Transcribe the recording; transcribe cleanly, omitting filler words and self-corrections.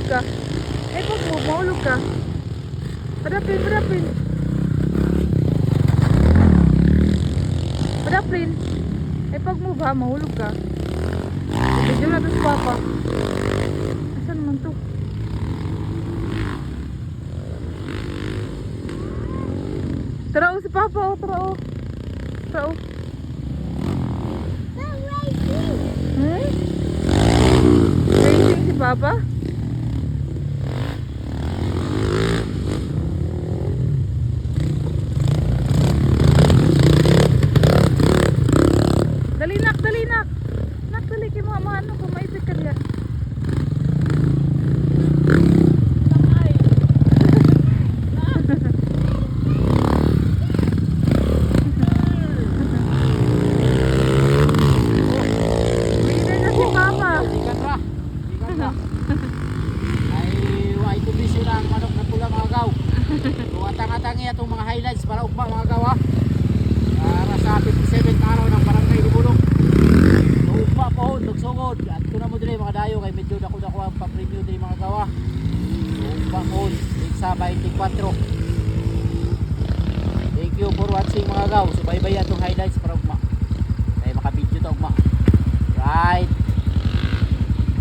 ka. Eh, pag mo, mahulog ka. Padaplin, padaplin. Padaplin. Eh, pag move ha, mahulog ka. Video na to si Papa. Asan naman to? Tara o si Papa o, tara o. Tara o. Racing si Papa? Dali nak, dali nak. Nak, dali kay mga ano kung maipit ka diyan. Bigyan na si Papa. Ikan ra. Ay, wa ito bisyo na ang manok na pula mga gaw. So, atang-atangi itong mga highlights para ugma mga gaw ha. Para sa 57th araw ng Barangay Libulong. So, ugma po, tugsugod. At ito na mo din mga dayo kay medyo dako-dako ang pa-preview din mga gaw ha. So, ugma po, sa 24. Thank you for watching mga gaw. So, bye-bye itong highlights para ugma. Kaya makabidyo ito ugma. Right.